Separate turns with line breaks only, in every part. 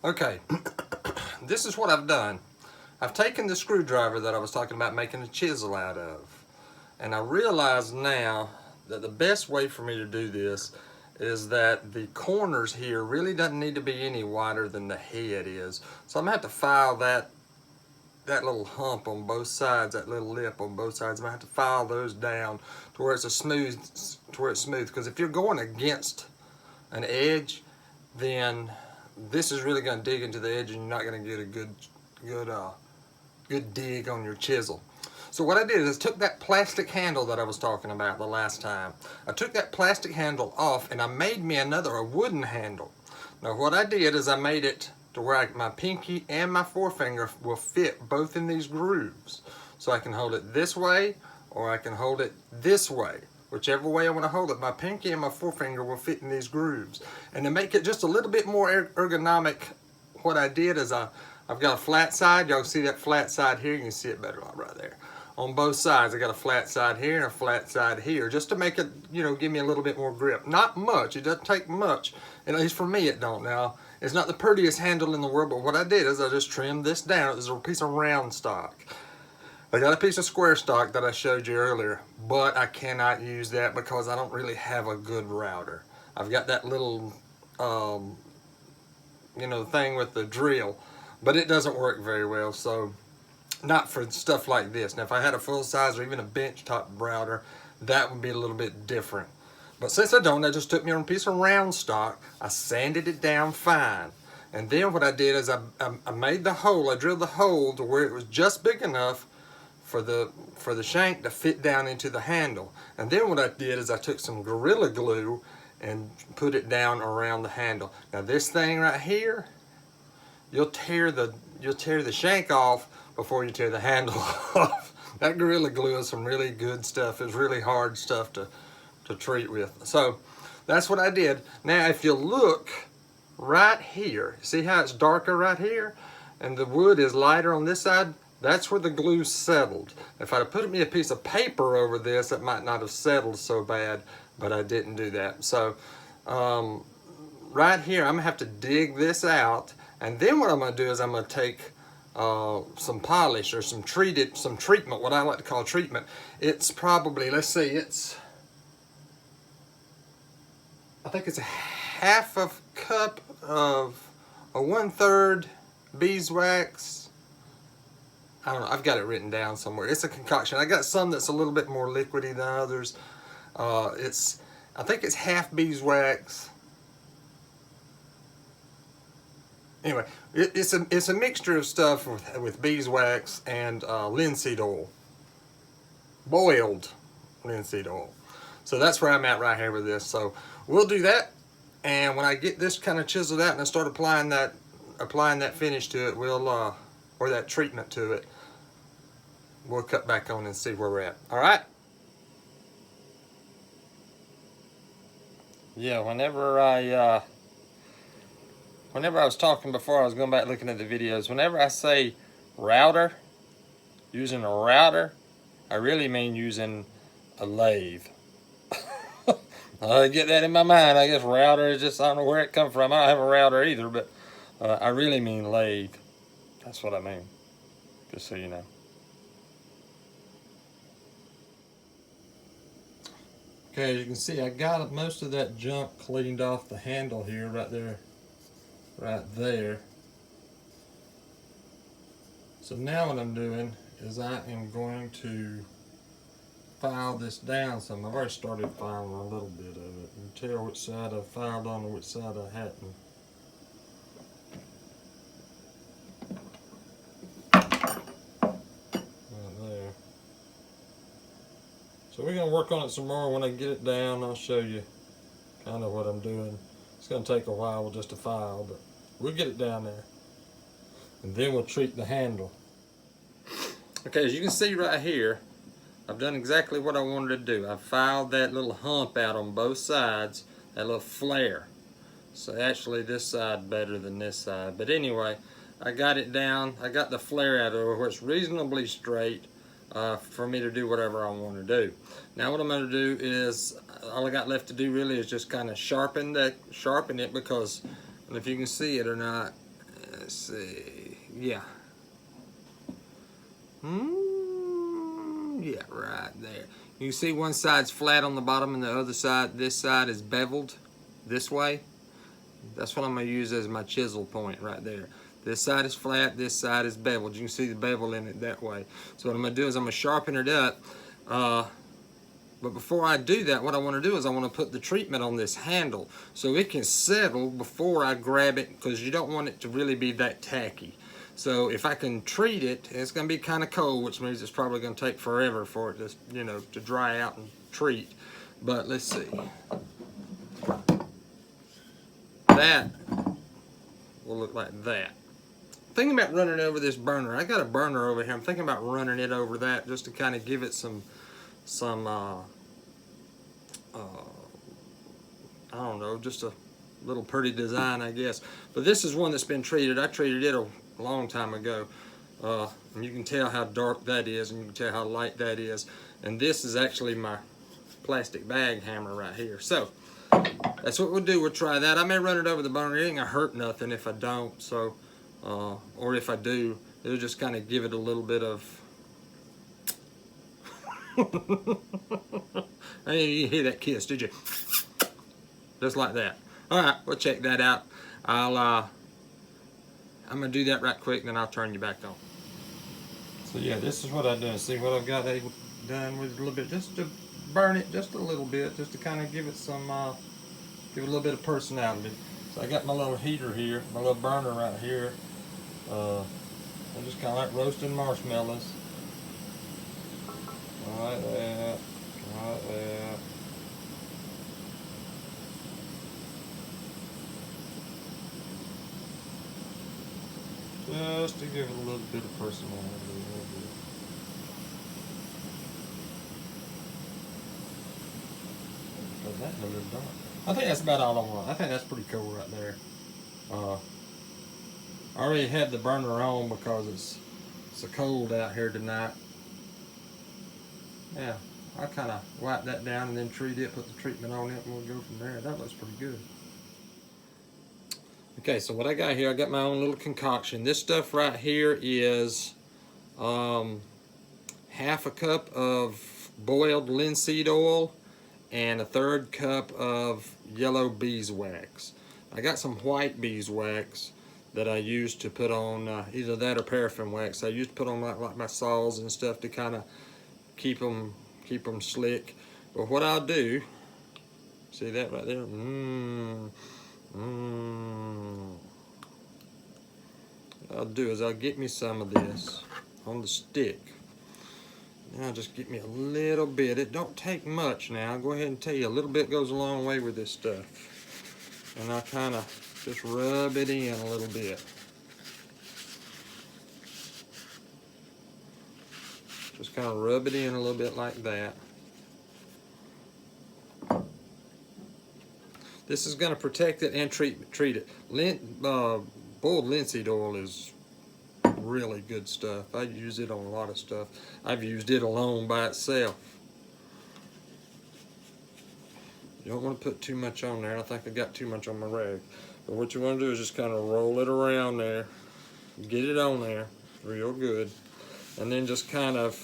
Okay, this is what I've done. I've taken the screwdriver that I was talking about making a chisel out of. And I realize now that the best way for me to do this is that the corners here really doesn't need to be any wider than the head is. So I'm gonna have to file that little hump on both sides, that little lip on both sides. I'm gonna have to file those down to where it's smooth. Because if you're going against an edge, then this is really gonna dig into the edge, and you're not gonna get a good dig on your chisel. So what I did is took that plastic handle that I was talking about the last time. I took that plastic handle off and I made me a wooden handle. Now what I did is I made it to where my pinky and my forefinger will fit both in these grooves. So I can hold it this way or I can hold it this way. Whichever way I want to hold it, my pinky and my forefinger will fit in these grooves. And to make it just a little bit more ergonomic, what I did is I've got a flat side. Y'all see that flat side here? You can see it better right there. On both sides, I got a flat side here and a flat side here, just to make it, give me a little bit more grip. Not much, it doesn't take much, at least for me it don't. Now, it's not the prettiest handle in the world, but what I did is I just trimmed this down. It was a piece of round stock. I got a piece of square stock that I showed you earlier, but I cannot use that because I don't really have a good router. I've got that little, thing with the drill, but it doesn't work very well, so not for stuff like this. Now if I had a full size or even a bench top router, that would be a little bit different. But since I don't, I just took me on a piece of round stock, I sanded it down fine. And then what I did is I made the hole, I drilled the hole to where it was just big enough for the shank to fit down into the handle. And then what I did is I took some Gorilla Glue and put it down around the handle. Now this thing right here, you'll tear the shank off before you tear the handle off. That Gorilla Glue is some really good stuff. It's really hard stuff to treat with. So that's what I did. Now if you look right here, see how it's darker right here? And the wood is lighter on this side? That's where the glue settled. If I'd have put me a piece of paper over this, it might not have settled so bad, but I didn't do that. So right here, I'm gonna have to dig this out. And then what I'm gonna do is I'm gonna take some polish or some treatment, what I like to call treatment. It's probably, let's see, I think it's a half a cup of a 1/3 beeswax. I don't know, I've got it written down somewhere. It's a concoction. I got some that's a little bit more liquidy than others. I think it's half beeswax. Anyway, it's a mixture of stuff with beeswax and linseed oil, boiled linseed oil. So that's where I'm at right here with this. So we'll do that, and when I get this kind of chiseled out and I start applying that finish to it, or that treatment to it, we'll cut back on and see where we're at. All right. Yeah, whenever I was talking before, I was going back looking at the videos. Whenever I say router, using a router, I really mean using a lathe. I get that in my mind. I guess router is just, I don't know where it comes from. I don't have a router either, but I really mean lathe. That's what I mean, just so you know. Okay, as you can see, I got most of that junk cleaned off the handle here, right there. So now what I'm doing is I am going to file this down some. I've already started filing a little bit of it. You can tell which side I filed on and which side I hadn't. Right there. So we're going to work on it some more. When I get it down, I'll show you kind of what I'm doing. It's going to take a while just to file, but we'll get it down there. And then we'll treat the handle. Okay, as you can see right here, I've done exactly what I wanted to do. I filed that little hump out on both sides, that little flare. So actually this side better than this side. But anyway, I got it down. I got the flare out over where it's reasonably straight for me to do whatever I want to do. Now what I'm going to do is, all I got left to do really is just kind of sharpen it, because, and if you can see it or not, Let's see. Yeah. Yeah, right there. You can see one side's flat on the bottom and the other side, this side is beveled this way. That's what I'm going to use as my chisel point right there. This side is flat, this side is beveled. You can see the bevel in it that way. So what I'm going to do is I'm going to sharpen it up. But before I do that, what I want to do is I want to put the treatment on this handle so it can settle before I grab it, because you don't want it to really be that tacky. So if I can treat it, it's going to be kind of cold, which means it's probably going to take forever for it to, you know, to dry out and treat. But let's see. That will look like that. Thinking about running over this burner. I got a burner over here. I'm thinking about running it over that just to kind of give it some I don't know, just a little pretty design, I guess. But this is one that's been treated. I treated it a long time ago. And you can tell how dark that is, and you can tell how light that is. And this is actually my plastic bag hammer right here. So that's what we'll do. We'll try that. I may run it over the burner. It ain't gonna hurt nothing if I don't. So, or if I do, it'll just kind of give it a little bit of. I didn't hear that kiss, did you? Just like that. All right, we'll check that out. I'm gonna do that right quick, and then I'll turn you back on. So yeah, this is what I done. See what I've got done with a little bit, just to burn it just a little bit, just to kind of give it some, give it a little bit of personality. So I got my little heater here, my little burner right here. I'm just kind of like roasting marshmallows. Like that, like that. Just to give it a little bit of personality. That a little dark. I think that's about all I want. I think that's pretty cool right there. I already had the burner on because it's so cold out here tonight. Yeah, I kind of wipe that down and then treat it, put the treatment on it, and we'll go from there. That looks pretty good. Okay, so what I got here, I got my own little concoction. This stuff right here is half a cup of boiled linseed oil and a third cup of yellow beeswax. I got some white beeswax that I used to put on either that or paraffin wax. I used to put on like my saws and stuff to kind of keep them slick. But what I'll do, see that right there? What I'll do is I'll get me some of this on the stick. Now just get me a little bit. It don't take much now. I'll go ahead and tell you, a little bit goes a long way with this stuff. And I'll kind of just rub it in a little bit. Just kind of rub it in a little bit like that. This is going to protect it and treat it. Boiled linseed oil is really good stuff. I use it on a lot of stuff. I've used it alone by itself. You don't want to put too much on there. I think I got too much on my rag. But what you want to do is just kind of roll it around there. Get it on there real good. And then just kind of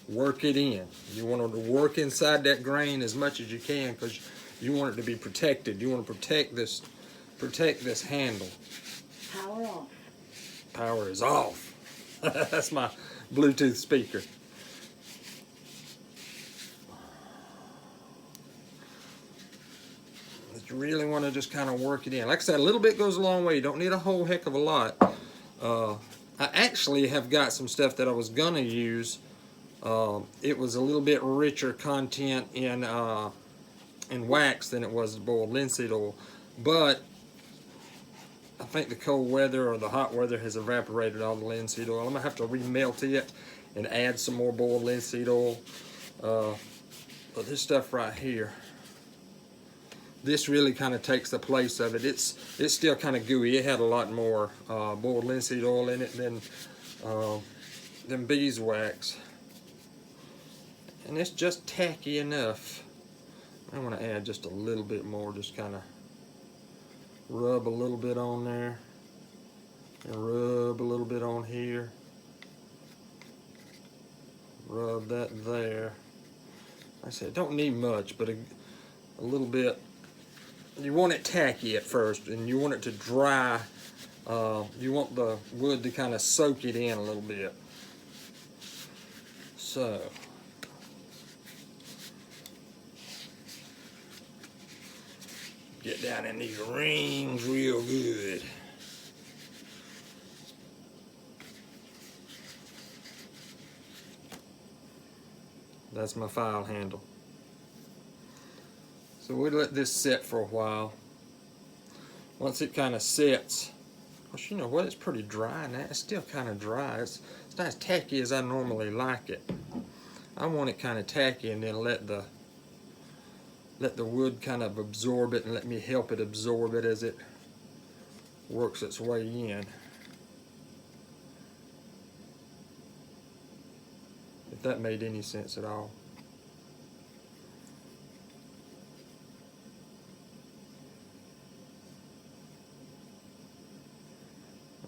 work it in. You want to work inside that grain as much as you can, because you want it to be protected. You want to protect this handle.
Power off.
Power is off. That's my Bluetooth speaker. But you really want to just kind of work it in. Like I said, a little bit goes a long way. You don't need a whole heck of a lot. I actually have got some stuff that I was gonna use. It was a little bit richer content in wax than it was the boiled linseed oil, but I think the cold weather or the hot weather has evaporated all the linseed oil. I'm gonna have to remelt it and add some more boiled linseed oil. But this stuff right here, this really kind of takes the place of it. It's still kind of gooey. It had a lot more boiled linseed oil in it than beeswax, and it's just tacky enough. I want to add just a little bit more, just kind of rub a little bit on there. And rub a little bit on here. Rub that there. Like I said, don't need much, but a little bit. You want it tacky at first, and you want it to dry. You want the wood to kind of soak it in a little bit. So, get down in these rings real good. That's my file handle. So we'll let this set for a while. Once it kind of sets, well, you know what, it's pretty dry now. It's still kind of dry. It's not as tacky as I normally like it. I want it kind of tacky, and then let the wood kind of absorb it, and let me help it absorb it as it works its way in. If that made any sense at all.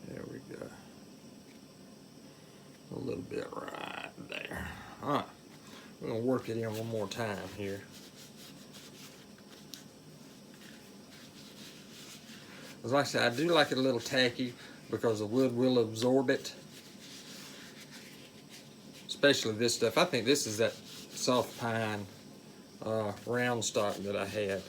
There we go. A little bit right there. All right, we're gonna work it in one more time here. As like I said, I do like it a little tacky because the wood will absorb it. Especially this stuff. I think this is that soft pine round stock that I had.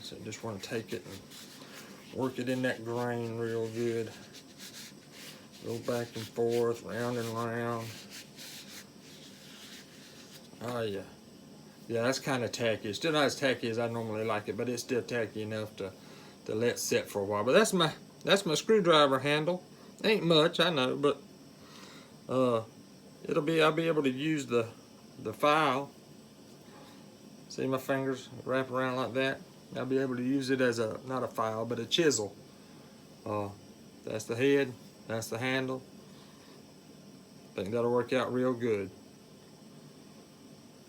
So just want to take it and work it in that grain real good. Go back and forth, round and round. Oh yeah. Yeah, that's kind of tacky. It's still not as tacky as I normally like it, but it's still tacky enough to let set for a while. But that's my screwdriver handle. Ain't much, I know, but I'll be able to use the file. See my fingers wrap around like that? I'll be able to use it as not a file, but a chisel. That's the head, that's the handle. I think that'll work out real good.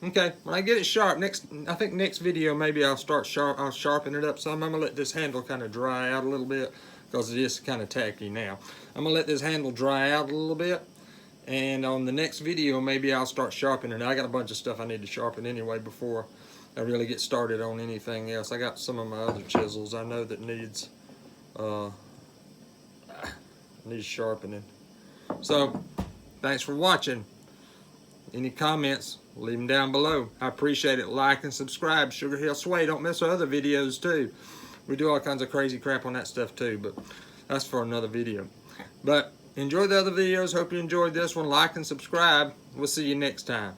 Okay, when I get it sharp, I think next video maybe I'll sharpen it up some. I'm gonna let this handle kind of dry out a little bit because it is kind of tacky now. I'm gonna let this handle dry out a little bit, and on the next video maybe I'll start sharpening it. I got a bunch of stuff I need to sharpen anyway before I really get started on anything else. I got some of my other chisels I know that needs sharpening. So, thanks for watching. Any comments, leave them down below. I appreciate it. Like and subscribe. Sugar Hill Sway. Don't miss our other videos too. We do all kinds of crazy crap on that stuff too, but that's for another video. But enjoy the other videos. Hope you enjoyed this one. Like and subscribe. We'll see you next time.